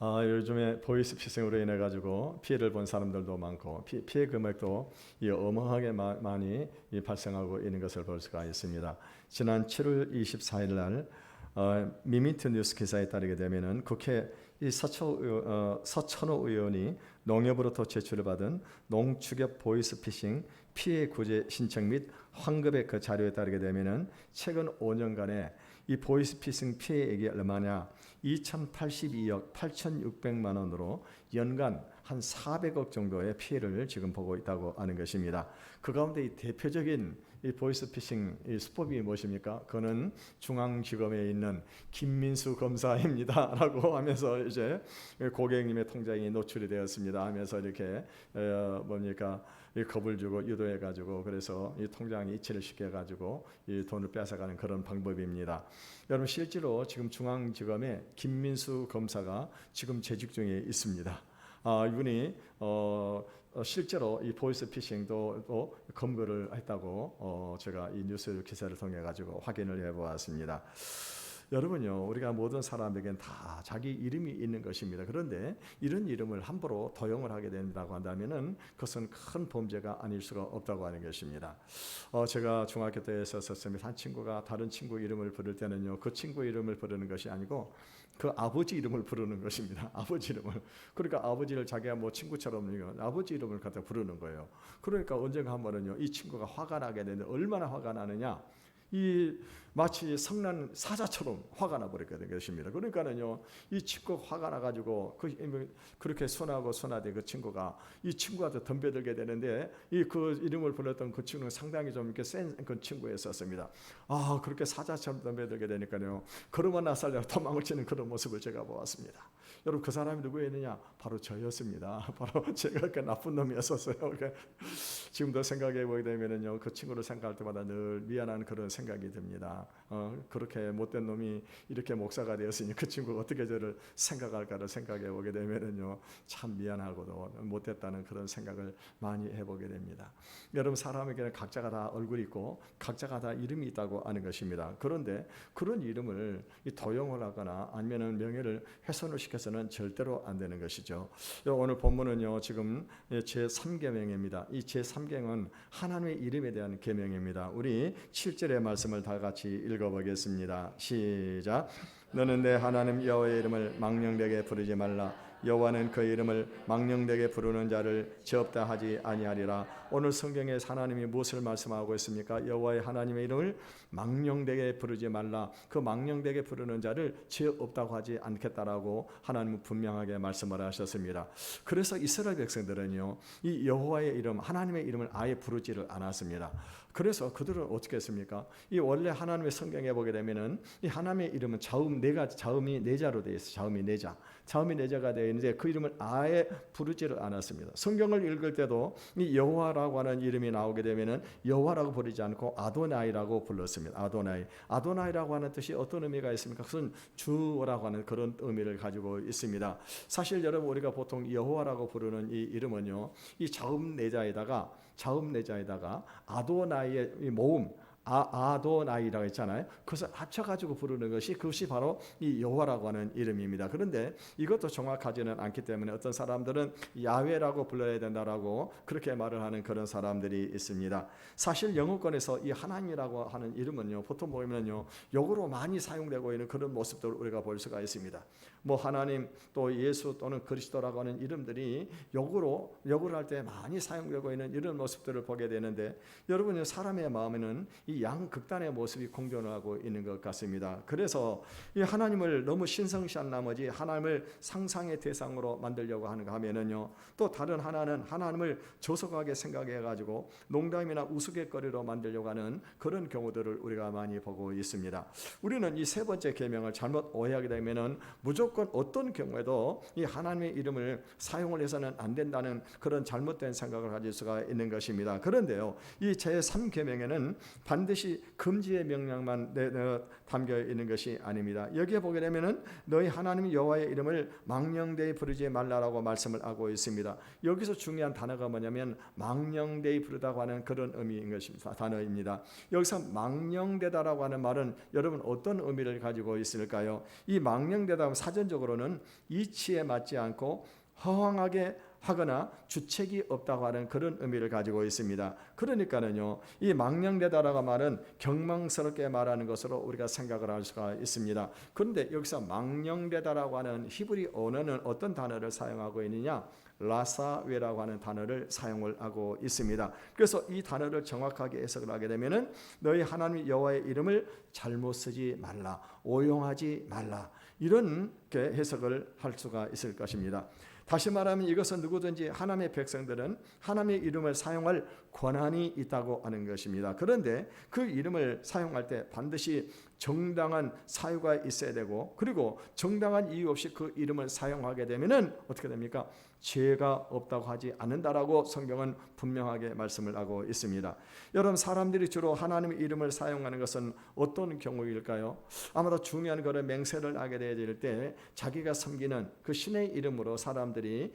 요즘에 보이스피싱으로 인해 가지고 피해를 본 사람들도 많고 피해 금액도 어마어마하게 많이 발생하고 있는 것을 볼 수가 있습니다. 지난 7월 24일 날 미미트 뉴스 기사에 따르게 되면은 국회 서천호 의원이 농협으로부터 제출을 받은 농축협 보이스피싱 피해 구제 신청 및 환급의 그 자료에 따르게 되면은 최근 5년간의 이 보이스피싱 피해액이 얼마냐? 2,082억 8,600만 원으로 연간 한 400억 정도의 피해를 지금 보고 있다고 하는 것입니다. 그 가운데 이 대표적인 이 보이스피싱 이 수법이 무엇입니까? 그는 중앙지검에 있는 김민수 검사입니다라고 하면서 이제 고객님의 통장이 노출이 되었습니다 하면서 이렇게 뭡니까? 이 겁을 주고 유도해 가지고 그래서 이 통장에 이체를 시켜 가지고 이 돈을 뺏어가는 그런 방법입니다. 여러분 실제로 지금 중앙지검에 김민수 검사가 지금 재직 중에 있습니다. 이분이 실제로 이 보이스피싱도 검거를 했다고 제가 이 뉴스 기사를 통해 가지고 확인을 해보았습니다. 여러분요, 우리가 모든 사람에게는 다 자기 이름이 있는 것입니다. 그런데 이런 이름을 함부로 도용을 하게 된다고 한다면은 그것은 큰 범죄가 아닐 수가 없다고 하는 것입니다. 제가 중학교 때 있었습니다. 한 친구가 다른 친구 이름을 부를 때는요, 그 친구 이름을 부르는 것이 아니고 그 아버지 이름을 부르는 것입니다. 아버지 이름을. 그러니까 아버지를 자기가 뭐 친구처럼 아버지 이름을 갖다 부르는 거예요. 그러니까 언젠가 한 번은요, 이 친구가 화가 나게 되는데 얼마나 화가 나느냐? 이 마치 성난 사자처럼 화가 나버리게 된 것입니다. 그러니까는요, 이 친구 화가 나가지고 그렇게 순하되 그 친구가 이 친구한테 덤벼들게 되는데 그 이름을 불렀던 그 친구는 상당히 좀 이렇게 센 그 친구였었습니다. 그렇게 사자처럼 덤벼들게 되니까요, 걸음만 나살려 도망을 치는 그런 모습을 제가 보았습니다. 여러분 그 사람이 누구였느냐? 바로 저였습니다. 바로 제가 그 나쁜 놈이었었어요. 지금도 생각해 보게 되면은요, 그 친구를 생각할 때마다 늘 미안한 그런 생각이 듭니다. 그렇게 못된 놈이 이렇게 목사가 되었으니 그 친구가 어떻게 저를 생각할까를 생각해 보게 되면은요, 참 미안하고도 못됐다는 그런 생각을 많이 해보게 됩니다. 여러분 사람에게는 각자가 다 얼굴이 있고 각자가 다 이름이 있다고 하는 것입니다. 그런데 그런 이름을 도용을 하거나 아니면은 명예를 훼손을 시켜서는 절대로 안 되는 것이죠. 오늘 본문은요, 지금 제3계명입니다. 이 제3계명은 하나님의 이름에 대한 계명입니다. 우리 7절의 말씀을 다 같이 읽어보겠습니다. 시작. 너는 내 하나님 여호와의 이름을 망령되게 부르지 말라. 여호와는 그 이름을 망령되게 부르는 자를 죄 없다 하지 아니하리라. 오늘 성경에 하나님이 무엇을 말씀하고 있습니까? 여호와의 하나님의 이름을 망령되게 부르지 말라. 그 망령되게 부르는 자를 죄 없다고 하지 않겠다라고 하나님은 분명하게 말씀을 하셨습니다. 그래서 이스라엘 백성들은요, 이 여호와의 이름, 하나님의 이름을 아예 부르지를 않았습니다. 그래서 그들은 어떻게 했습니까? 이 원래 하나님의 성경에 보게 되면은 이 하나님의 이름은 자음이 네자로 되어 있어요. 자음이 네자가 되어 있는데 그 이름을 아예 부르지를 않았습니다. 성경을 읽을 때도 이 여호와라고 하는 이름이 나오게 되면은 여호와라고 부르지 않고 아도나이라고 불렀습니다. 아도나이라고 하는 뜻이 어떤 의미가 있습니까? 그것은 주라고 하는 그런 의미를 가지고 있습니다. 사실 여러분 우리가 보통 여호와라고 부르는 이 이름은요, 이 자음 네자에다가 아도나이의 모음 아도나이라고 했잖아요. 그것을 합쳐가지고 부르는 그것이 바로 이 여호와라고 하는 이름입니다. 그런데 이것도 정확하지는 않기 때문에 어떤 사람들은 야훼라고 불러야 된다라고 그렇게 말을 하는 그런 사람들이 있습니다. 사실 영어권에서 이 하나님이라고 하는 이름은요, 보통 보면요, 욕으로 많이 사용되고 있는 그런 모습들을 우리가 볼 수가 있습니다. 뭐 하나님 또 예수 또는 그리스도라고 하는 이름들이 욕을 할 때 많이 사용되고 있는 이런 모습들을 보게 되는데, 여러분 사람의 마음에는 이 양극단의 모습이 공존하고 있는 것 같습니다. 그래서 이 하나님을 너무 신성시한 나머지 하나님을 상상의 대상으로 만들려고 하는가 하면은요, 또 다른 하나는 하나님을 조석하게 생각해 가지고 농담이나 우스갯거리로 만들려고 하는 그런 경우들을 우리가 많이 보고 있습니다. 우리는 이 세 번째 계명을 잘못 오해하게 되면은 무조건 어떤 경우에도 이 하나님의 이름을 사용을 해서는 안 된다는 그런 잘못된 생각을 가질 수가 있는 것입니다. 그런데요, 이 제3계명에는 반드시 금지의 명령만 담겨 있는 것이 아닙니다. 여기에 보게 되면은 너희 하나님 여호와의 이름을 망령되이 부르지 말라라고 말씀을 하고 있습니다. 여기서 중요한 단어가 뭐냐면 망령되이 부르다고 하는 그런 의미인 것입니다. 단어입니다. 여기서 망령되다라고 하는 말은 여러분 어떤 의미를 가지고 있을까요? 이 망령되다 사전 사전적으로는 이치에 맞지 않고 허황하게 하거나 주책이 없다고 하는 그런 의미를 가지고 있습니다. 그러니까는요, 이 망령되다라고 말은 경망스럽게 말하는 것으로 우리가 생각을 할 수가 있습니다. 그런데 여기서 망령되다라고 하는 히브리 언어는 어떤 단어를 사용하고 있느냐? 라사웨라고 하는 단어를 사용을 하고 있습니다. 그래서 이 단어를 정확하게 해석을 하게 되면은 너희 하나님 여호와의 이름을 잘못 쓰지 말라, 오용하지 말라, 이런 해석을 할 수가 있을 것입니다. 다시 말하면 이것은 누구든지 하나님의 백성들은 하나님의 이름을 사용할 권한이 있다고 하는 것입니다. 그런데 그 이름을 사용할 때 반드시 정당한 사유가 있어야 되고, 그리고 정당한 이유 없이 그 이름을 사용하게 되면은 어떻게 됩니까? 죄가 없다고 하지 않는다라고 성경은 분명하게 말씀을 하고 있습니다. 여러분, 사람들이 주로 하나님의 이름을 사용하는 것은 어떤 경우일까요? 아마도 중요한 그런 맹세를 하게 될 때 자기가 섬기는 그 신의 이름으로 사람들이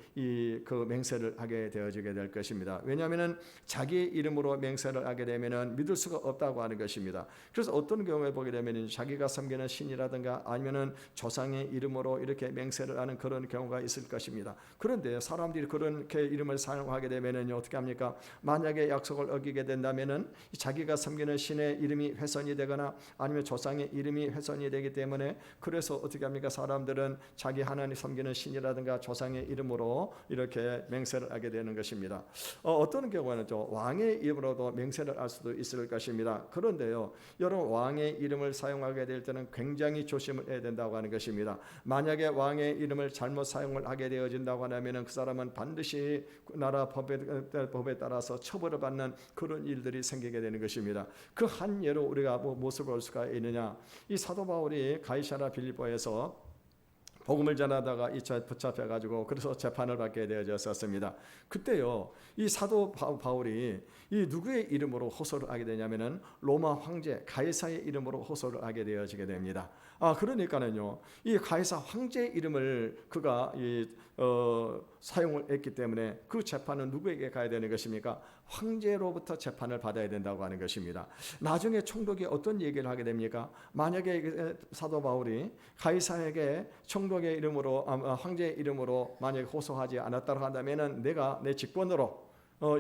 그 맹세를 하게 되어지게 될 것입니다. 왜냐하면은 자기의 이름으로 맹세를 하게 되면은 믿을 수가 없다고 하는 것입니다. 그래서 어떤 경우에 보게 되면 자기가 섬기는 신이라든가 아니면은 조상의 이름으로 이렇게 맹세를 하는 그런 경우가 있을 것입니다. 그런데 사람들이 그렇게 이름을 사용하게 되면은 어떻게 합니까? 만약에 약속을 어기게 된다면은 자기가 섬기는 신의 이름이 훼손이 되거나 아니면 조상의 이름이 훼손이 되기 때문에, 그래서 어떻게 합니까? 사람들은 자기 하나님 섬기는 신이라든가 조상의 이름으로 이렇게 맹세를 하게 되는 것입니다. 어떤 경우에는 또 왕의 이름으로도 맹세를 할 수도 있을 것입니다. 그런데요, 여러분, 왕의 이름을 사용하게 될 때는 굉장히 조심을 해야 된다고 하는 것입니다. 만약에 왕의 이름을 잘못 사용을 하게 되어진다고 하면 그 사람은 반드시 나라 법에 따라서 처벌을 받는 그런 일들이 생기게 되는 것입니다. 그 한 예로 우리가 무엇을 볼 수가 있느냐? 이 사도 바울이 가이사랴 빌립보에서 복음을 전하다가 붙잡혀가지고 그래서 재판을 받게 되어졌었습니다. 그때요, 이 사도 바울이 이 누구의 이름으로 호소를 하게 되냐면은 로마 황제 가이사의 이름으로 호소를 하게 되어지게 됩니다. 그러니까는요, 이 가이사 황제의 이름을 그가 사용을 했기 때문에 그 재판은 누구에게 가야 되는 것입니까? 황제로부터 재판을 받아야 된다고 하는 것입니다. 나중에 총독이 어떤 얘기를 하게 됩니까? 만약에 사도 바울이 가이사에게 총독의 이름으로 황제의 이름으로 만약에 호소하지 않았다고 한다면은 내가 내 직권으로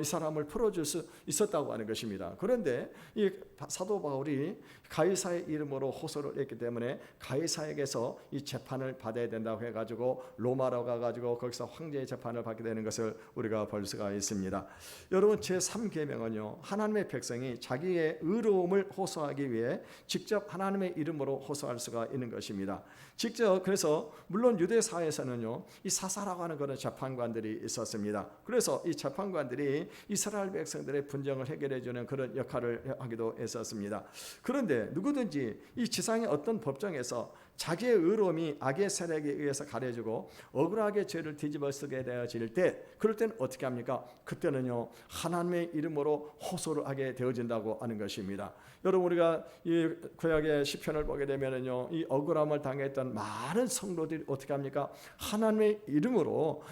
이 사람을 풀어줄 수 있었다고 하는 것입니다. 그런데 이 사도 바울이 가이사의 이름으로 호소를 했기 때문에 가이사에게서 이 재판을 받아야 된다고 해가지고 로마로 가가지고 거기서 황제의 재판을 받게 되는 것을 우리가 볼 수가 있습니다. 여러분, 제3계명은요, 하나님의 백성이 자기의 의로움을 호소하기 위해 직접 하나님의 이름으로 호소할 수가 있는 것입니다. 직접, 그래서 물론 유대사에서는요, 이 사사라고 하는 그런 재판관들이 있었습니다. 그래서 이 재판관들이 이스라엘 백성들의 분쟁을 해결해 주는 그런 역할을 하기도 했었습니다. 그런데 누구든지 이 지상의 어떤 법정에서 자기의 의로움이 악의 세력에 의해서 가려지고 억울하게 죄를 뒤집어쓰게 되어질 때, 그럴 때는 어떻게 합니까? 그때는요, 하나님의 이름으로 호소를 하게 되어진다고 하는 것입니다. 여러분, 우리가 이 구약의 시편을 보게 되면은요, 이 억울함을 당했던 많은 성도들이 어떻게 합니까? 하나님의 이름으로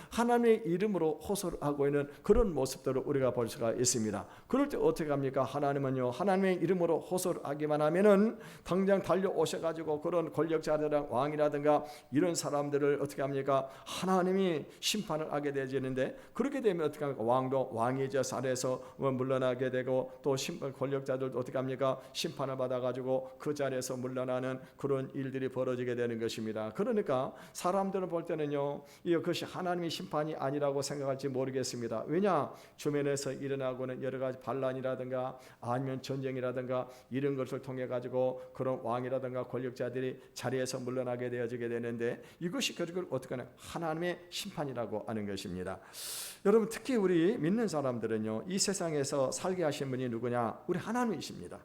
호소를 하고 있는 그런 모습들을 우리가 볼 수가 있습니다. 그럴 때 어떻게 합니까? 하나님은요, 하나님의 이름으로 호소를 하기만 하면은 당장 달려오셔가지고 그런 권력자들이랑 왕이라든가 이런 사람들을 어떻게 합니까? 하나님이 심판을 하게 되지는데, 그렇게 되면 어떻게 합니까? 왕도 왕이자 자리에서 물러나게 되고, 또 권력자들도 어떻게 합니까? 심판을 받아가지고 그 자리에서 물러나는 그런 일들이 벌어지게 되는 것입니다. 그러니까 사람들은 볼 때는요, 이것이 하나님의 심판이 아니라고 생각할지 모르겠습니다. 왜냐? 주변에서 일어나고는 여러 가지 반란이라든가 아니면 전쟁이라든가 이런 것을 통해 가지고 그런 왕이라든가 권력자들이 자리에서 물러나게 되어지게 되는데, 이것이 결국 어떻게 하냐? 하나님의 심판이라고 하는 것입니다. 여러분, 특히 우리 믿는 사람들은요, 이 세상에서 살게 하신 분이 누구냐? 우리 하나님이십니다.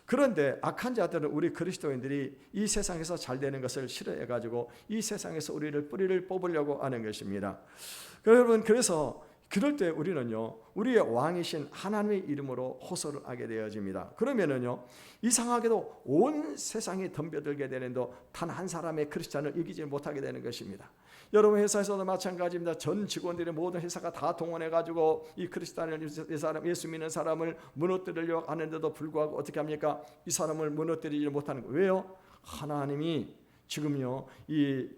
그런데 악한 자들은 우리 그리스도인들이 이 세상에서 잘 되는 것을 싫어해가지고 이 세상에서 우리를 뿌리를 뽑으려고 하는 것입니다. 여러분, 그래서 그럴 때 우리는요, 우리의 왕이신 하나님의 이름으로 호소를 하게 되어집니다. 그러면은요, 이상하게도 온 세상이 덤벼들게 되는데 단 한 사람의 크리스찬을 이기지 못하게 되는 것입니다. 여러분, 회사에서도 마찬가지입니다. 전 직원들의 모든 회사가 다 동원해가지고 이 크리스찬을, 이 사람, 예수 믿는 사람을 무너뜨리려고 하는데도 불구하고 어떻게 합니까? 이 사람을 무너뜨리지 못하는 거예요. 왜요? 하나님이 지금요, 이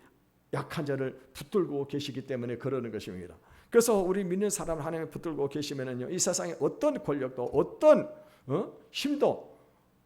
약한 자를 붙들고 계시기 때문에 그러는 것입니다. 그래서 우리 믿는 사람을 하나님이 붙들고 계시면은요, 이 세상에 어떤 권력도 어떤 힘도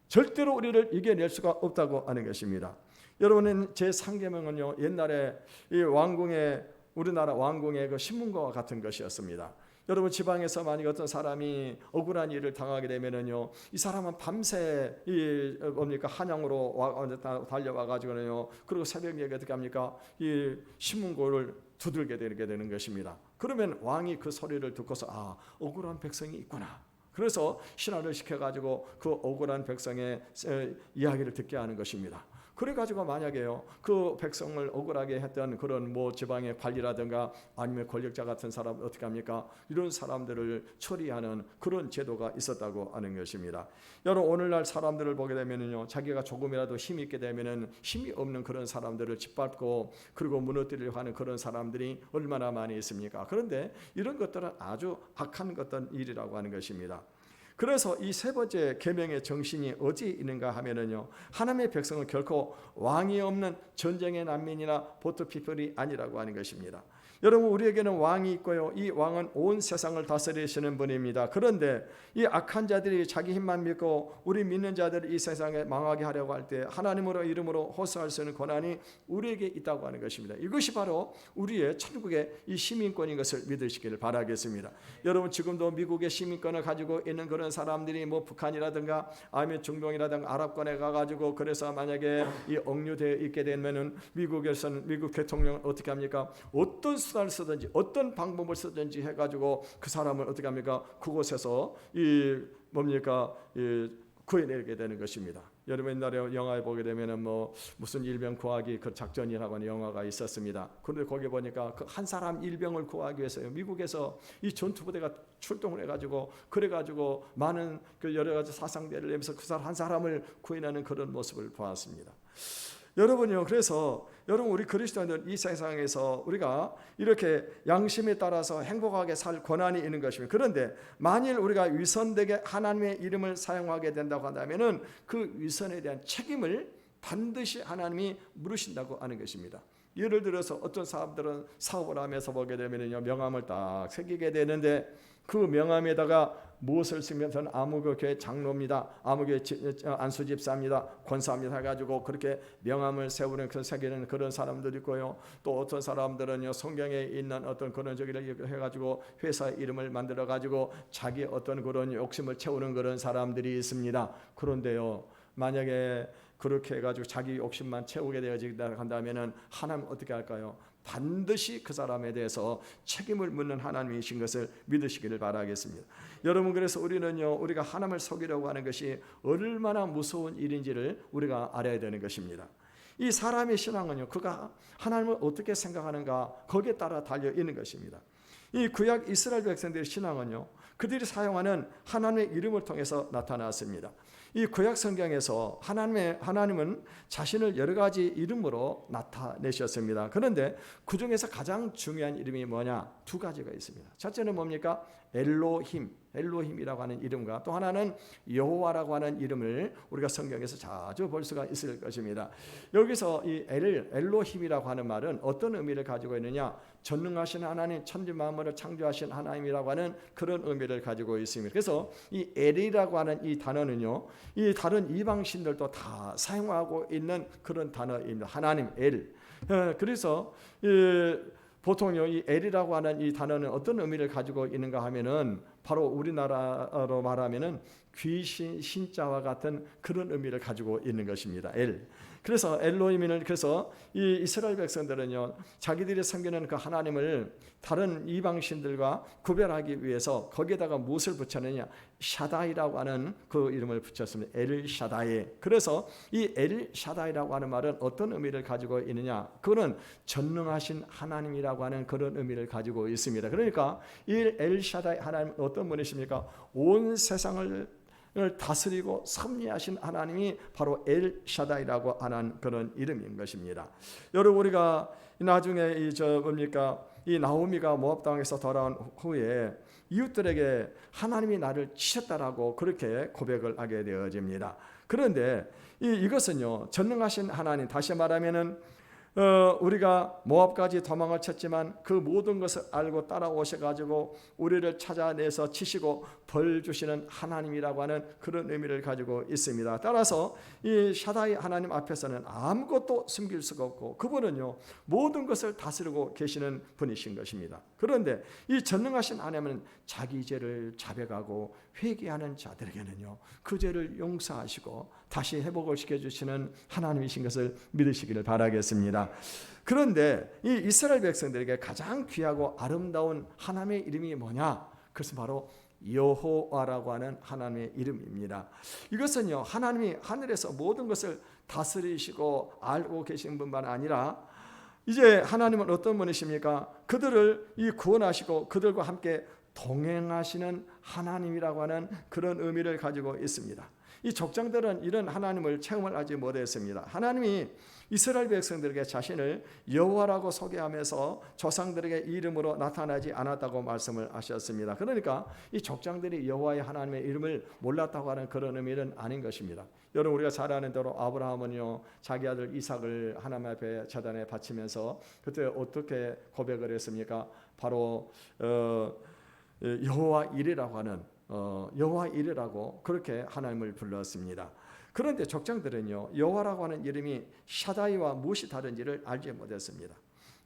절대로 우리를 이겨낼 수가 없다고 하는 것입니다. 여러분은 제 3계명은요, 옛날에 이 왕궁의 우리나라 왕궁의 그 신문과와 같은 것이었습니다. 여러분 지방에서 만약 어떤 사람이 억울한 일을 당하게 되면은요, 이 사람은 밤새 이 뭡니까 한양으로 달려와 가지고는요, 그리고 새벽에 어떻게 합니까? 이 신문고를 두들게 되는 것입니다. 그러면 왕이 그 소리를 듣고서 아, 억울한 백성이 있구나. 그래서 신하를 시켜가지고 그 억울한 백성의 이야기를 듣게 하는 것입니다. 그래가지고 만약에요, 그 백성을 억울하게 했던 그런 뭐 지방의 관리라든가 아니면 권력자 같은 사람 어떻게 합니까? 이런 사람들을 처리하는 그런 제도가 있었다고 하는 것입니다. 여러분 오늘날 사람들을 보게 되면요, 자기가 조금이라도 힘이 있게 되면은 힘이 없는 그런 사람들을 짓밟고 그리고 무너뜨리려고 하는 그런 사람들이 얼마나 많이 있습니까? 그런데 이런 것들은 아주 악한 어떤 일이라고 하는 것입니다. 그래서 이 세 번째 계명의 정신이 어디 있는가 하면은요, 하나님의 백성은 결코 왕이 없는 전쟁의 난민이나 보트피플이 아니라고 하는 것입니다. 여러분 우리에게는 왕이 있고요, 이 왕은 온 세상을 다스리시는 분입니다. 그런데 이 악한 자들이 자기 힘만 믿고 우리 믿는 자들이 이 세상에 망하게 하려고 할 때 하나님으로 이름으로 호소할 수 있는 권한이 우리에게 있다고 하는 것입니다. 이것이 바로 우리의 천국의 이 시민권인 것을 믿으시기를 바라겠습니다. 여러분 지금도 미국의 시민권을 가지고 있는 그런 사람들이 뭐 북한이라든가 아니면 중동이라든가 아랍권에 가가지고 그래서 만약에 이 억류되어 있게 되면은 미국에서는 미국 대통령은 어떻게 합니까? 어떤 수단을 쓰든지 어떤 방법을 쓰든지 해가지고 그 사람을 어떻게 합니까? 그곳에서 이 뭡니까? 구해내게 되는 것입니다. 여러분 옛날에 영화에 보게 되면은 뭐 무슨 일병 구하기 그 작전이라고 하는 영화가 있었습니다. 그런데 거기 보니까 그 한 사람 일병을 구하기 위해서요, 미국에서 이 전투부대가 출동을 해가지고 그래가지고 많은 그 여러 가지 사상대를 내면서 그 사람 한 사람을 구해내는 그런 모습을 보았습니다. 여러분요, 그래서 여러분 우리 그리스도인들 이 세상에서 우리가 이렇게 양심에 따라서 행복하게 살 권한이 있는 것입니다. 그런데 만일 우리가 위선되게 하나님의 이름을 사용하게 된다고 한다면은 그 위선에 대한 책임을 반드시 하나님이 물으신다고 하는 것입니다. 예를 들어서 어떤 사람들은 사업을 하면서 보게 되면요, 명함을 딱 새기게 되는데 그 명함에다가 무엇을 쓰면 저는 아무교 교회 장로입니다, 아무교회 안수 집사입니다, 권사입니다 해가지고 그렇게 명함을 세우는 그 새기는 그런 사람들이 있고요. 또 어떤 사람들은요, 성경에 있는 어떤 그런 저기를 해가지고 회사 이름을 만들어 가지고 자기 어떤 그런 욕심을 채우는 그런 사람들이 있습니다. 그런데요, 만약에 그렇게 해가지고 자기 욕심만 채우게 되어진다 한다면은 하나님 어떻게 할까요? 반드시 그 사람에 대해서 책임을 묻는 하나님이신 것을 믿으시기를 바라겠습니다. 여러분 그래서 우리는요, 우리가 하나님을 속이려고 하는 것이 얼마나 무서운 일인지를 우리가 알아야 되는 것입니다. 이 사람의 신앙은요, 그가 하나님을 어떻게 생각하는가 거기에 따라 달려 있는 것입니다. 이 구약 이스라엘 백성들의 신앙은요, 그들이 사용하는 하나님의 이름을 통해서 나타났습니다. 이 구약 성경에서 하나님은 자신을 여러 가지 이름으로 나타내셨습니다. 그런데 그 중에서 가장 중요한 이름이 뭐냐? 두 가지가 있습니다. 첫째는 뭡니까? 엘로힘이라고 하는 이름과 또 하나는 여호와라고 하는 이름을 우리가 성경에서 자주 볼 수가 있을 것입니다. 여기서 이 엘로힘이라고 하는 말은 어떤 의미를 가지고 있느냐? 전능하신 하나님, 천지 만물을 창조하신 하나님이라고 하는 그런 의미를 가지고 있습니다. 그래서 이 엘이라고 하는 이 단어는요, 이 다른 이방신들도 다 사용하고 있는 그런 단어입니다. 하나님 엘. 그래서 보통요, 이 엘이라고 하는 이 단어는 어떤 의미를 가지고 있는가 하면은 바로 우리나라로 말하면은 귀신 신자와 같은 그런 의미를 가지고 있는 것입니다. 엘. 그래서 엘로힘은 그래서 이 이스라엘 백성들은요, 자기들이 섬기는 그 하나님을 다른 이방신들과 구별하기 위해서 거기에다가 무엇을 붙였느냐? 샤다이라고 하는 그 이름을 붙였습니다. 엘 샤다이. 그래서 이 엘 샤다이라고 하는 말은 어떤 의미를 가지고 있느냐? 그거는 전능하신 하나님이라고 하는 그런 의미를 가지고 있습니다. 그러니까 이 엘 샤다이 하나님 어떤 분이십니까? 온 세상을 다스리고 섭리하신 하나님이 바로 엘 샤다이라고 하는 그런 이름인 것입니다. 여러분 우리가 나중에 이 나오미가 모압 땅에서 돌아온 후에 이웃들에게 하나님이 나를 치셨다라고 그렇게 고백을 하게 되어집니다. 그런데 이것은요, 전능하신 하나님, 다시 말하면은 우리가 모압까지 도망을 쳤지만 그 모든 것을 알고 따라오셔가지고 우리를 찾아내서 치시고 벌 주시는 하나님이라고 하는 그런 의미를 가지고 있습니다. 따라서 이 샤다이 하나님 앞에서는 아무것도 숨길 수가 없고 그분은요 모든 것을 다스리고 계시는 분이신 것입니다. 그런데 이 전능하신 하나님은 자기 죄를 자백하고 회개하는 자들에게는요 그 죄를 용서하시고 다시 회복을 시켜주시는 하나님이신 것을 믿으시기를 바라겠습니다. 그런데 이 이스라엘 백성들에게 가장 귀하고 아름다운 하나님의 이름이 뭐냐? 그것은 바로 여호와라고 하는 하나님의 이름입니다. 이것은요 하나님이 하늘에서 모든 것을 다스리시고 알고 계신 분만 아니라 이제 하나님은 어떤 분이십니까? 그들을 구원하시고 그들과 함께 동행하시는 하나님이라고 하는 그런 의미를 가지고 있습니다. 이 족장들은 이런 하나님을 체험을 하지 못했습니다. 하나님이 이스라엘 백성들에게 자신을 여호와라고 소개하면서 조상들에게 이름으로 나타나지 않았다고 말씀을 하셨습니다. 그러니까 이 족장들이 여호와의 하나님의 이름을 몰랐다고 하는 그런 의미는 아닌 것입니다. 여러분 우리가 잘 아는 대로 아브라함은요 자기 아들 이삭을 하나님 앞에 제단에 바치면서 그때 어떻게 고백을 했습니까? 바로 여호와 이레라고 하는 여호와 이레라고 그렇게 하나님을 불렀습니다. 그런데 족장들은요 여호와라고 하는 이름이 샤다이와 무엇이 다른지를 알지 못했습니다.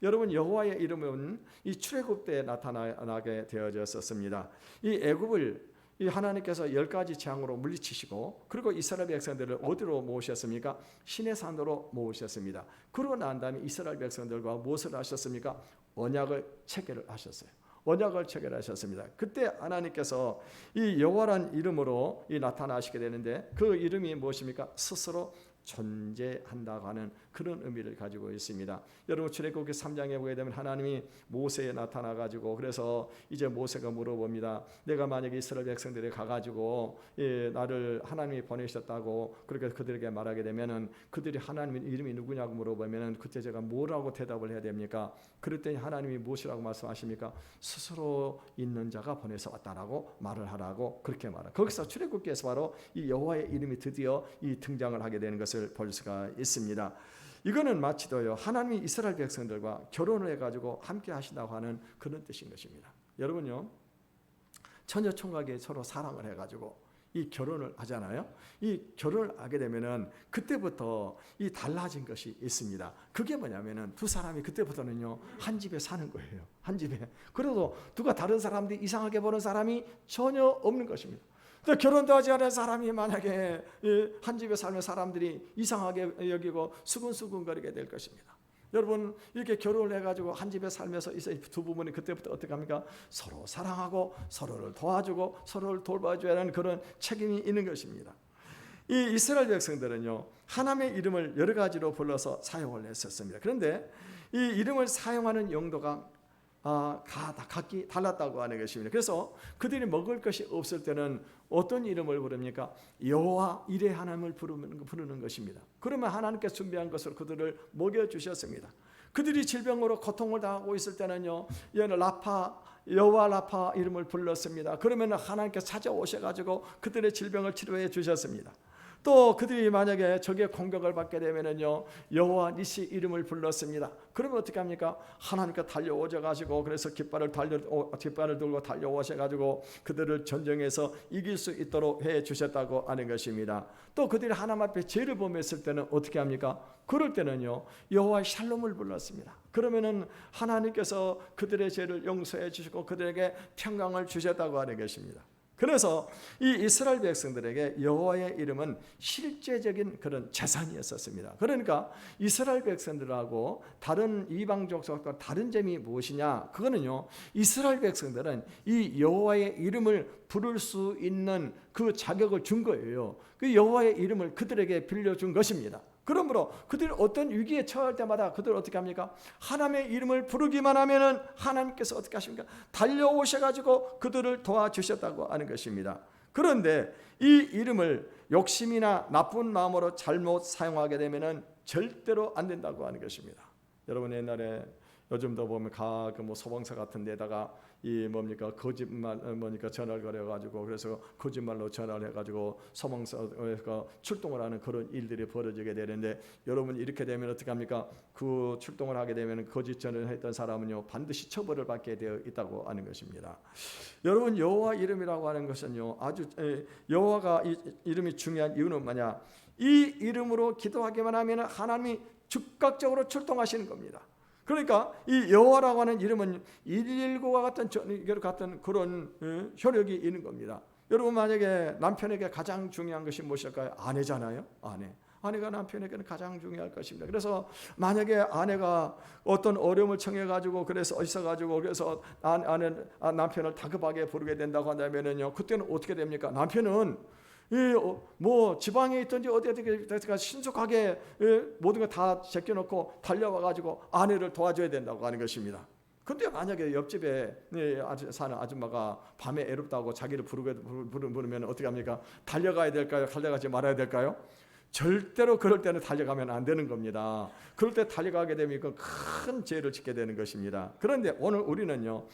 여러분 여호와의 이름은 이 출애굽 때 나타나게 되어졌었습니다. 이 애굽을 이 하나님께서 10가지 재앙으로 물리치시고 그리고 이스라엘 백성들을 어디로 모으셨습니까? 시내 산으로 모으셨습니다. 그러고 난 다음에 이스라엘 백성들과 무엇을 하셨습니까? 언약을 체결을 하셨어요. 언약을 체결하셨습니다. 그때 하나님께서 이 여호와란 이름으로 나타나시게 되는데 그 이름이 무엇입니까? 스스로 존재한다고 하는 그런 의미를 가지고 있습니다. 여러분 출애굽기 3장에 보게 되면 하나님이 모세에 나타나 가지고 그래서 이제 모세가 물어봅니다. 내가 만약에 이스라엘 백성들에 가가지고 나를 하나님이 보내셨다고 그렇게 그들에게 말하게 되면은 그들이 하나님 이름이 누구냐고 물어보면은 그때 제가 뭐라고 대답을 해야 됩니까? 그랬더니 하나님이 무엇이라고 말씀하십니까? 스스로 있는 자가 보내서 왔다라고 말을 하라고 그렇게 말합니다. 거기서 출애굽기에서 바로 이 여호와의 이름이 드디어 이 등장을 하게 되는 것을 볼 수가 있습니다. 이거는 마치도요 하나님이 이스라엘 백성들과 결혼을 해가지고 함께 하신다고 하는 그런 뜻인 것입니다. 여러분요 처녀 총각이 서로 사랑을 해가지고 이 결혼을 하잖아요. 이 결혼을 하게 되면은 그때부터 이 달라진 것이 있습니다. 그게 뭐냐면은 두 사람이 그때부터는요 한 집에 사는 거예요. 한 집에. 그래도 누가 다른 사람들이 이상하게 보는 사람이 전혀 없는 것입니다. 결혼도 하지 않은 사람이 만약에 한 집에 살면 사람들이 이상하게 여기고 수근수근거리게 될 것입니다. 여러분 이렇게 결혼을 해가지고 한 집에 살면서 이 두 부분이 그때부터 어떻게 합니까? 서로 사랑하고 서로를 도와주고 서로를 돌봐줘야 하는 그런 책임이 있는 것입니다. 이 이스라엘 백성들은요 하나님의 이름을 여러 가지로 불러서 사용을 했었습니다. 그런데 이 이름을 사용하는 용도가 각기 달랐다고 하는 것입니다. 그래서 그들이 먹을 것이 없을 때는 어떤 이름을 부릅니까? 여호와 이레 하나님을 부르는 것입니다. 그러면 하나님께서 준비한 것을 그들을 먹여주셨습니다. 그들이 질병으로 고통을 당하고 있을 때는요 라파 여호와 라파 이름을 불렀습니다. 그러면 하나님께서 찾아오셔가지고 그들의 질병을 치료해 주셨습니다. 또 그들이 만약에 적의 공격을 받게 되면은요 여호와 니시 이름을 불렀습니다. 그러면 어떻게 합니까? 하나님께 달려오셔 가지고 그래서 깃발을 들고 달려오셔 가지고 그들을 전쟁에서 이길 수 있도록 해 주셨다고 하는 것입니다. 또 그들이 하나님 앞에 죄를 범했을 때는 어떻게 합니까? 그럴 때는요 여호와 샬롬을 불렀습니다. 그러면은 하나님께서 그들의 죄를 용서해 주시고 그들에게 평강을 주셨다고 하는 것입니다. 그래서 이 이스라엘 백성들에게 여호와의 이름은 실제적인 그런 재산이었었습니다. 그러니까 이스라엘 백성들하고 다른 이방 족속과 다른 점이 무엇이냐? 그거는요 이스라엘 백성들은 이 여호와의 이름을 부를 수 있는 그 자격을 준 거예요. 그 여호와의 이름을 그들에게 빌려준 것입니다. 그러므로 그들이 어떤 위기에 처할 때마다 그들 어떻게 합니까? 하나님의 이름을 부르기만 하면은 하나님께서 어떻게 하십니까? 달려오셔가지고 그들을 도와주셨다고 하는 것입니다. 그런데 이 이름을 욕심이나 나쁜 마음으로 잘못 사용하게 되면은 절대로 안 된다고 하는 것입니다. 여러분 옛날에 요즘도 보면 가끔 뭐 소방서 같은 데다가 이 뭡니까 거짓말 뭐니까 전화를 걸어가지고 그래서 거짓말로 전화를 해가지고 소방서가 출동을 하는 그런 일들이 벌어지게 되는데 여러분 이렇게 되면 어떻게 합니까? 그 출동을 하게 되면 거짓 전화를 했던 사람은요 반드시 처벌을 받게 되어 있다고 하는 것입니다. 여러분 여호와 이름이라고 하는 것은요 아주 여호와가 이름이 중요한 이유는 뭐냐? 이 이름으로 기도하기만 하면 하나님이 즉각적으로 출동하시는 겁니다. 그러니까 이 여호와라고 하는 이름은 119와 같은 그런 효력이 있는 겁니다. 여러분 만약에 남편에게 가장 중요한 것이 무엇일까요? 아내잖아요. 아내가 남편에게는 가장 중요할 것입니다. 그래서 만약에 아내가 어떤 어려움을 청해 가지고 그래서 남편을 다급하게 부르게 된다고 한다면요, 그때는 어떻게 됩니까? 남편은 뭐 지방에 있든지 어디가 신속하게 모든 거 다 제껴놓고 달려와 가지고 아내를 도와줘야 된다고 하는 것입니다. 근데 만약에 옆집에 사는 아줌마가 밤에 애롭다고 자기를 부르면 어떻게 합니까? 달려가야 될까요? 달려가지 말아야 될까요? 절대로 그럴 때는 달려가면 안 되는 겁니다. 그럴 때 달려가게 되면 큰 죄를 짓게 되는 것입니다. 그런데 오늘 우리는요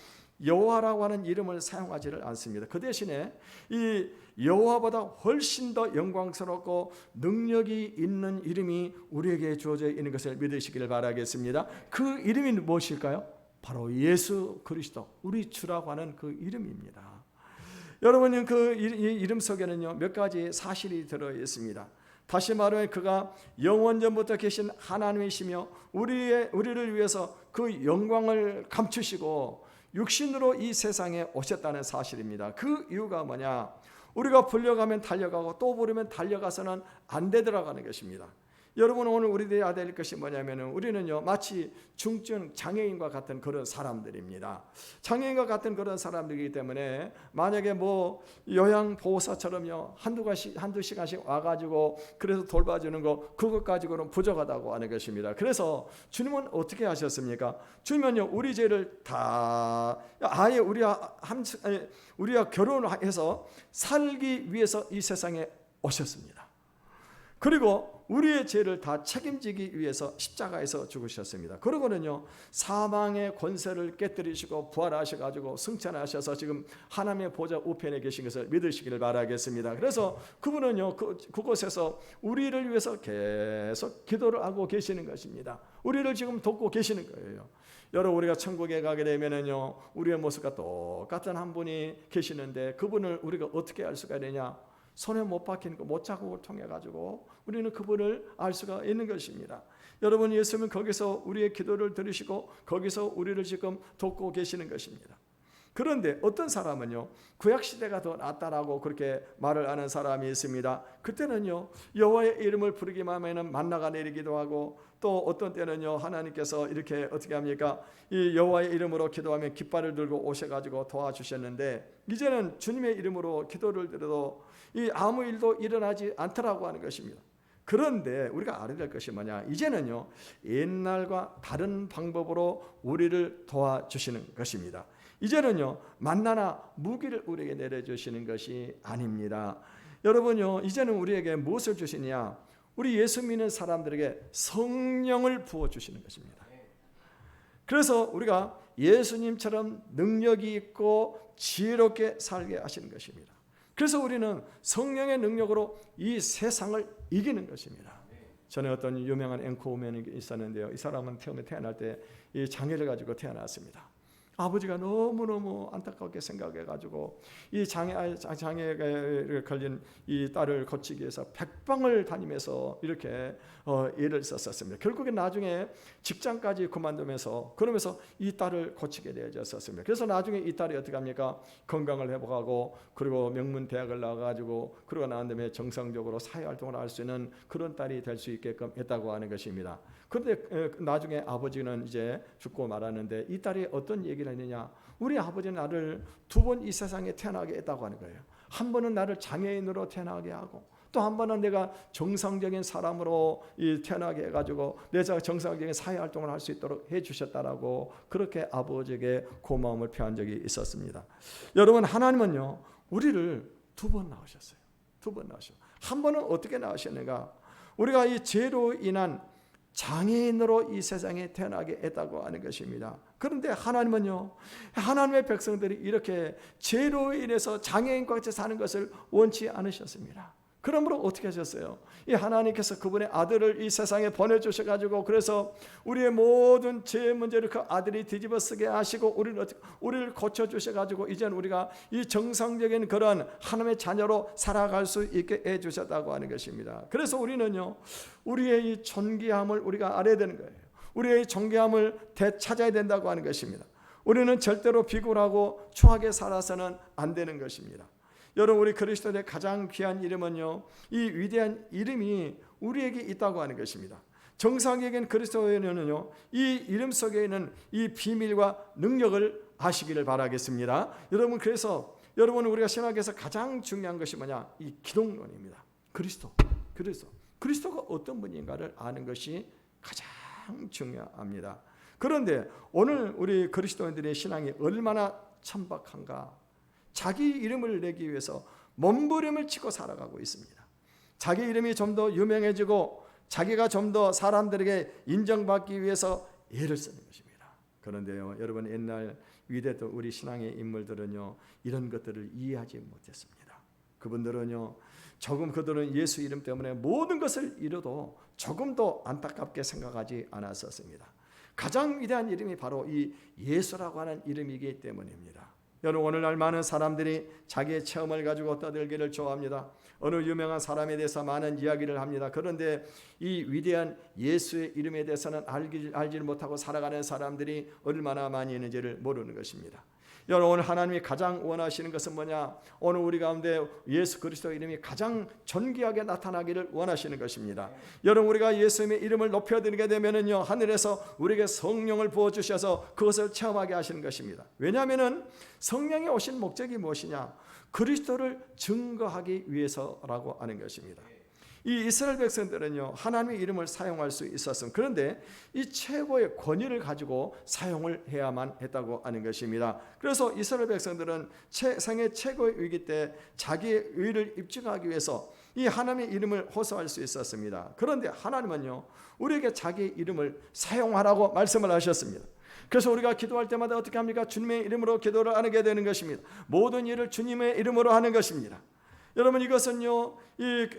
여호와라고 하는 이름을 사용하지를 않습니다. 그 대신에 이 여호와보다 훨씬 더 영광스럽고 능력이 있는 이름이 우리에게 주어져 있는 것을 믿으시기를 바라겠습니다. 그 이름이 무엇일까요? 바로 예수 그리스도, 우리 주라고 하는 그 이름입니다. 여러분, 그 이름 속에는요 몇 가지 사실이 들어 있습니다. 다시 말하면 그가 영원전부터 계신 하나님이시며 우리를 위해서 그 영광을 감추시고 육신으로 이 세상에 오셨다는 사실입니다. 그 이유가 뭐냐? 우리가 불려가면 달려가고 또 부르면 달려가서는 안 되더라고 하는 것입니다. 여러분, 오늘 우리들이 해야 될 것이 뭐냐면은 우리는요 마치 중증 장애인과 같은 그런 사람들입니다. 장애인과 같은 그런 사람들이기 때문에 만약에 뭐 요양보호사처럼요 한두 시간씩 와가지고 그래서 돌봐주는 거 그것 가지고는 부족하다고 하는 것입니다. 그래서 주님은 어떻게 하셨습니까? 주님은요 우리 죄를 다 아예 우리와 결혼해서 살기 위해서 이 세상에 오셨습니다. 그리고 우리의 죄를 다 책임지기 위해서 십자가에서 죽으셨습니다. 그러고는요 사망의 권세를 깨뜨리시고 부활하셔가지고 승천하셔서 지금 하나님의 보좌 우편에 계신 것을 믿으시기를 바라겠습니다. 그래서 그분은요 그곳에서 우리를 위해서 계속 기도를 하고 계시는 것입니다. 우리를 지금 돕고 계시는 거예요. 여러분, 우리가 천국에 가게 되면은요 우리의 모습과 똑같은 한 분이 계시는데 그분을 우리가 어떻게 알 수가 있느냐? 손에 못 박힌 그 못자국을 통해 가지고 우리는 그분을 알 수가 있는 것입니다. 여러분, 예수님은 거기서 우리의 기도를 들으시고 거기서 우리를 지금 돕고 계시는 것입니다. 그런데 어떤 사람은요 구약 시대가 더 낫다라고 그렇게 말을 하는 사람이 있습니다. 그때는요 여호와의 이름을 부르기만 하면은 만나가 내리기도 하고 또 어떤 때는요 하나님께서 이렇게 어떻게 합니까? 이 여호와의 이름으로 기도하면 깃발을 들고 오셔가지고 도와주셨는데 이제는 주님의 이름으로 기도를 드려도 이 아무 일도 일어나지 않더라고 하는 것입니다. 그런데 우리가 알아야 될 것이 뭐냐? 이제는요 옛날과 다른 방법으로 우리를 도와주시는 것입니다. 이제는요 만나나 무기를 우리에게 내려주시는 것이 아닙니다. 여러분요 이제는 우리에게 무엇을 주시냐? 우리 예수 믿는 사람들에게 성령을 부어주시는 것입니다. 그래서 우리가 예수님처럼 능력이 있고 지혜롭게 살게 하시는 것입니다. 그래서 우리는 성령의 능력으로 이 세상을 이기는 것입니다. 전에 어떤 유명한 앵커우먼이 있었는데요. 이 사람은 처음에 태어날 때 이 장애를 가지고 태어났습니다. 아버지가 너무너무 안타깝게 생각해가지고 이 장애에 걸린 이 딸을 고치기 위해서 백방을 다니면서 이렇게 애를 썼었습니다. 결국에 나중에 직장까지 그만두면서 그러면서 이 딸을 고치게 되어졌었습니다. 그래서 나중에 이 딸이 어떻게 합니까? 건강을 회복하고 그리고 명문 대학을 나와가지고 그러고 난 다음에 정상적으로 사회활동을 할 수 있는 그런 딸이 될 수 있게끔 했다고 하는 것입니다. 그런데 나중에 아버지는 이제 죽고 말았는데 이 딸이 어떤 얘기를 했느냐? 우리 아버지는 나를 두 번 이 세상에 태어나게 했다고 하는 거예요. 한 번은 나를 장애인으로 태어나게 하고 또 한 번은 내가 정상적인 사람으로 태어나게 해가지고 내가 정상적인 사회활동을 할 수 있도록 해주셨다라고 그렇게 아버지에게 고마움을 표한 적이 있었습니다. 여러분, 하나님은요 우리를 두 번 낳으셨어요. 두 번 낳으셨어요. 한 번은 어떻게 낳으셨는가? 우리가 이 죄로 인한 장애인으로 이 세상에 태어나게 했다고 하는 것입니다. 그런데 하나님은요, 하나님의 백성들이 이렇게 죄로 인해서 장애인과 같이 사는 것을 원치 않으셨습니다. 그러므로 어떻게 하셨어요? 이 하나님께서 그분의 아들을 이 세상에 보내주셔가지고, 그래서 우리의 모든 죄 문제를 그 아들이 뒤집어 쓰게 하시고 우리를 고쳐주셔가지고 이제는 우리가 이 정상적인 그런 하나님의 자녀로 살아갈 수 있게 해주셨다고 하는 것입니다. 그래서 우리는요, 우리의 이 존귀함을 우리가 알아야 되는 거예요. 우리의 존귀함을 되찾아야 된다고 하는 것입니다. 우리는 절대로 비굴하고 추하게 살아서는 안 되는 것입니다. 여러분, 우리 그리스도의 가장 귀한 이름은요, 이 위대한 이름이 우리에게 있다고 하는 것입니다. 정상적인 그리스도인은요, 이 이름 속에 있는 이 비밀과 능력을 아시기를 바라겠습니다. 여러분, 그래서 여러분, 우리가 신학에서 가장 중요한 것이 뭐냐? 이 기독론입니다. 그리스도가 어떤 분인가를 아는 것이 가장 중요합니다. 그런데 오늘 우리 그리스도인들의 신앙이 얼마나 천박한가? 자기 이름을 내기 위해서 몸부림을 치고 살아가고 있습니다. 자기 이름이 좀 더 유명해지고 자기가 좀 더 사람들에게 인정받기 위해서 애를 쓰는 것입니다. 그런데요, 여러분, 옛날 위대했던 우리 신앙의 인물들은요, 이런 것들을 이해하지 못했습니다. 그들은 예수 이름 때문에 모든 것을 잃어도 조금도 안타깝게 생각하지 않았었습니다. 가장 위대한 이름이 바로 이 예수라고 하는 이름이기 때문입니다. 여러분, 오늘날 많은 사람들이 자기의 체험을 가지고 떠들기를 좋아합니다. 어느 유명한 사람에 대해서 많은 이야기를 합니다. 그런데 이 위대한 예수의 이름에 대해서는 알지 못하고 살아가는 사람들이 얼마나 많이 있는지를 모르는 것입니다. 여러분, 오늘 하나님이 가장 원하시는 것은 뭐냐? 오늘 우리 가운데 예수 그리스도 이름이 가장 존귀하게 나타나기를 원하시는 것입니다. 여러분, 우리가 예수님의 이름을 높여드리게 되면은요, 하늘에서 우리에게 성령을 부어주셔서 그것을 체험하게 하시는 것입니다. 왜냐하면은 성령이 오신 목적이 무엇이냐? 그리스도를 증거하기 위해서라고 하는 것입니다. 이 이스라엘 백성들은요, 하나님의 이름을 사용할 수 있었습니다. 그런데 이 최고의 권위를 가지고 사용을 해야만 했다고 하는 것입니다. 그래서 이스라엘 백성들은 세상의 최고의 위기 때 자기의 의를 입증하기 위해서 이 하나님의 이름을 호소할 수 있었습니다. 그런데 하나님은요, 우리에게 자기 이름을 사용하라고 말씀을 하셨습니다. 그래서 우리가 기도할 때마다 어떻게 합니까? 주님의 이름으로 기도를 하게 되는 것입니다. 모든 일을 주님의 이름으로 하는 것입니다. 여러분, 이것은요,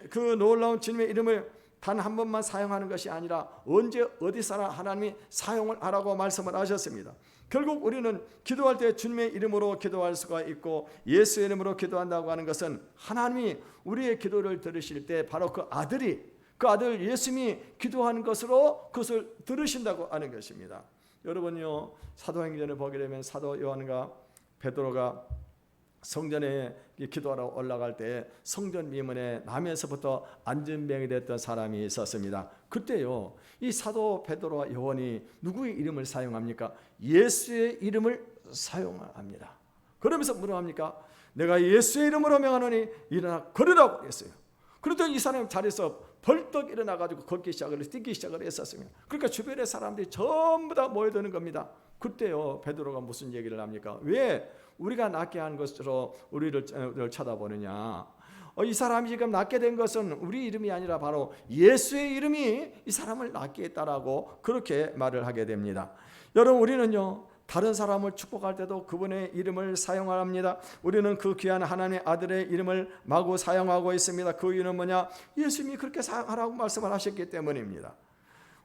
그 놀라운 주님의 이름을 단 한 번만 사용하는 것이 아니라 언제 어디서나 하나님이 사용을 하라고 말씀을 하셨습니다. 결국 우리는 기도할 때 주님의 이름으로 기도할 수가 있고 예수의 이름으로 기도한다고 하는 것은 하나님이 우리의 기도를 들으실 때 바로 그 아들 예수님이 기도하는 것으로 그것을 들으신다고 하는 것입니다. 여러분요, 사도행전을 보게 되면 사도 요한과 베드로가 성전에 기도하러 올라갈 때 성전 미문에 남에서부터 안전병이 됐던 사람이 있었습니다. 그때요, 이 사도 베드로와 요한이 누구의 이름을 사용합니까? 예수의 이름을 사용합니다. 그러면서 뭐라 합니까? 내가 예수의 이름으로 명하노니 일어나 걸으라고 했어요. 그랬더니 이 사람이 자리에서 벌떡 일어나가지고 걷기 시작을 뛰기 시작을 했었습니다. 그러니까 주변의 사람들이 전부 다 모여드는 겁니다. 그때요, 베드로가 무슨 얘기를 합니까? 왜 우리가 낫게 한 것으로 우리를 쳐다보느냐? 이 사람이 지금 낫게 된 것은 우리 이름이 아니라 바로 예수의 이름이 이 사람을 낫게 했다라고 그렇게 말을 하게 됩니다. 여러분, 우리는요, 다른 사람을 축복할 때도 그분의 이름을 사용합니다. 우리는 그 귀한 하나님의 아들의 이름을 마구 사용하고 있습니다. 그 이유는 뭐냐? 예수님이 그렇게 사용하라고 말씀을 하셨기 때문입니다.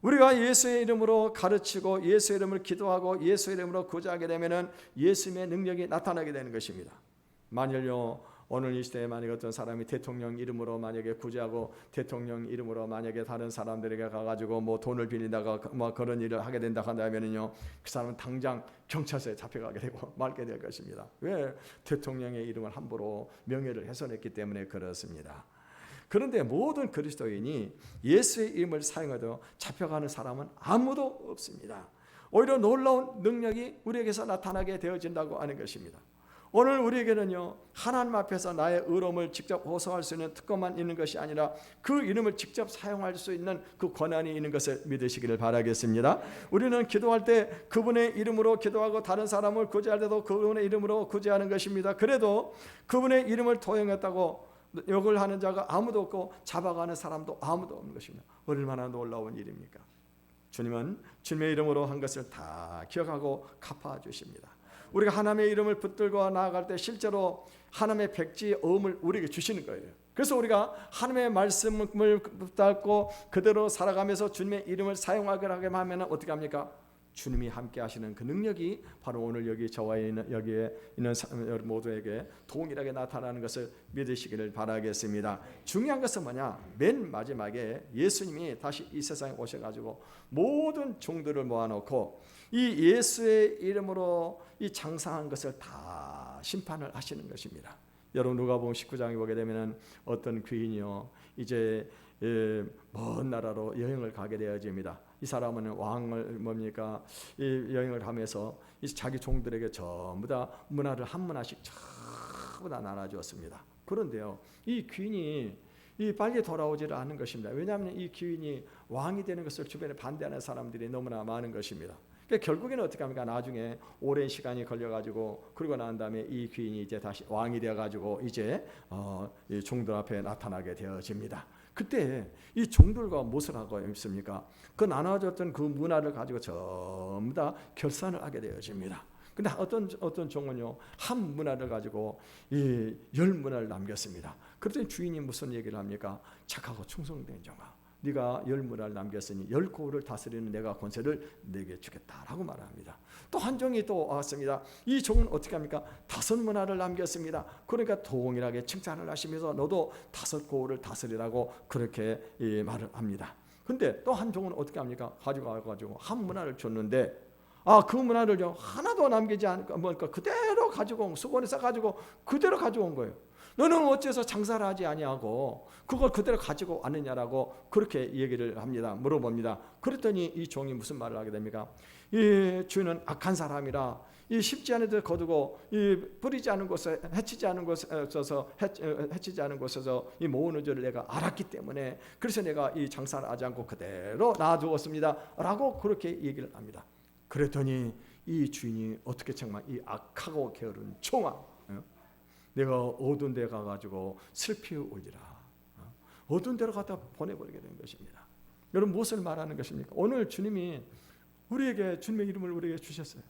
우리가 예수의 이름으로 가르치고 예수의 이름을 기도하고 예수의 이름으로 구제하게 되면은 예수님의 능력이 나타나게 되는 것입니다. 만일요, 오늘 이 시대에 만약 어떤 사람이 대통령 이름으로 만약에 구제하고 대통령 이름으로 만약에 다른 사람들에게 가가지고 뭐 돈을 빌린다가 뭐 그런 일을 하게 된다 한다면은요, 그 사람은 당장 경찰서에 잡혀가게 되고 말게 될 것입니다. 왜? 대통령의 이름을 함부로 명예를 훼손했기 때문에 그렇습니다. 그런데 모든 그리스도인이 예수의 이름을 사용해도 잡혀가는 사람은 아무도 없습니다. 오히려 놀라운 능력이 우리에게서 나타나게 되어진다고 하는 것입니다. 오늘 우리에게는요, 하나님 앞에서 나의 의로움을 직접 호소할 수 있는 특권만 있는 것이 아니라 그 이름을 직접 사용할 수 있는 그 권한이 있는 것을 믿으시기를 바라겠습니다. 우리는 기도할 때 그분의 이름으로 기도하고 다른 사람을 구제할 때도 그분의 이름으로 구제하는 것입니다. 그래도 그분의 이름을 도용했다고 욕을 하는 자가 아무도 없고 잡아가는 사람도 아무도 없는 것입니다. 얼마나 놀라운 일입니까? 주님은 주님의 이름으로 한 것을 다 기억하고 갚아주십니다. 우리가 하나님의 이름을 붙들고 나아갈 때 실제로 하나님의 백지의 어음을 우리에게 주시는 거예요. 그래서 우리가 하나님의 말씀을 붙잡고 그대로 살아가면서 주님의 이름을 사용하게 하면 어떻게 합니까? 주님이 함께 하시는 그 능력이 바로 오늘 여기 저와 여기에 있는 모두에게 동일하게 나타나는 것을 믿으시기를 바라겠습니다. 중요한 것은 뭐냐? 맨 마지막에 예수님이 다시 이 세상에 오셔가지고 모든 종들을 모아놓고 이 예수의 이름으로 이 장사한 것을 다 심판을 하시는 것입니다. 여러분 누가복음 19장에 보게 되면 어떤 귀인이요 이제 먼 나라로 여행을 가게 되어집니다. 이 사람은 왕을 뭡니까 이 여행을 하면서 이 자기 종들에게 전부 다 문화를 한 문화씩 전부 다 나눠주었습니다. 그런데요 이 귀인이 빨리 돌아오지를 않는 것입니다. 왜냐하면 이 귀인이 왕이 되는 것을 주변에 반대하는 사람들이 너무나 많은 것입니다. 그러니까 결국에는 어떻게 합니까? 나중에 오랜 시간이 걸려가지고 그러고 난 다음에 이 귀인이 이제 다시 왕이 되어가지고 이제 이 종들 앞에 나타나게 되어집니다. 그때 이 종들과 무엇을 하고 있습니까? 그 나눠졌던 그 문화를 가지고 전부 다 결산을 하게 되어집니다. 근데 어떤 종은요 한 문화를 가지고 이 10문화를 남겼습니다. 그랬더니 주인이 무슨 얘기를 합니까? 착하고 충성된 종아, 네가 10문화를 남겼으니 10고을을 다스리는 내가 권세를 내게 주겠다라고 말합니다. 또 한 종이 또 왔습니다. 이 종은 어떻게 합니까? 5문화를 남겼습니다. 그러니까 동일하게 칭찬을 하시면서 너도 5고을을 다스리라고 그렇게 말을 합니다. 근데 또 한 종은 어떻게 합니까? 가지고 한 문화를 줬는데 그 문화를요 하나도 남기지 않고 뭐니까 그대로 가지고 수건에 싸가지고 그대로 가져온 거예요. 너는 어째서 장사를 하지 아니하고 그걸 그대로 가지고 왔느냐라고 그렇게 얘기를 합니다. 물어봅니다. 그랬더니 이 종이 무슨 말을 하게 됩니까? 이 주는 악한 사람이라 이 쉽지 않은 데 거두고 이 뿌리지 않은 곳에 해치지 않은 곳에서 이 모으는 줄을 내가 알았기 때문에 그래서 내가 이 장사를 하지 않고 그대로 놔두었습니다라고 그렇게 얘기를 합니다. 그랬더니 이 주인이 어떻게 정말 이 악하고 게으른 종아, 내가 어두운 데 가가지고 슬피 울리라. 어두운 데로 갖다 보내버리게 된 것입니다. 여러분 무엇을 말하는 것입니까? 오늘 주님이 우리에게 주님의 이름을 우리에게 주셨어요.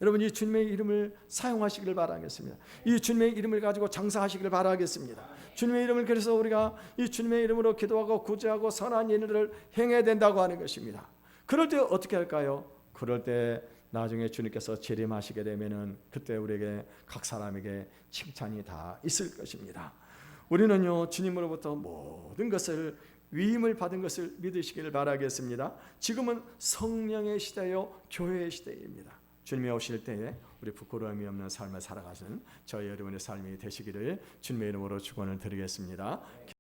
여러분 이 주님의 이름을 사용하시기를 바라겠습니다. 이 주님의 이름을 가지고 장사하시기를 바라겠습니다. 주님의 이름을 그래서 우리가 이 주님의 이름으로 기도하고 구제하고 선한 일을 행해야 된다고 하는 것입니다. 그럴 때 어떻게 할까요? 그럴 때 나중에 주님께서 재림하시게 되면은 그때 우리에게 각 사람에게 칭찬이 다 있을 것입니다. 우리는요 주님으로부터 모든 것을 위임을 받은 것을 믿으시기를 바라겠습니다. 지금은 성령의 시대요 교회의 시대입니다. 주님이 오실 때에 우리 부끄러움이 없는 삶을 살아가시는 저희 여러분의 삶이 되시기를 주님의 이름으로 축원을 드리겠습니다.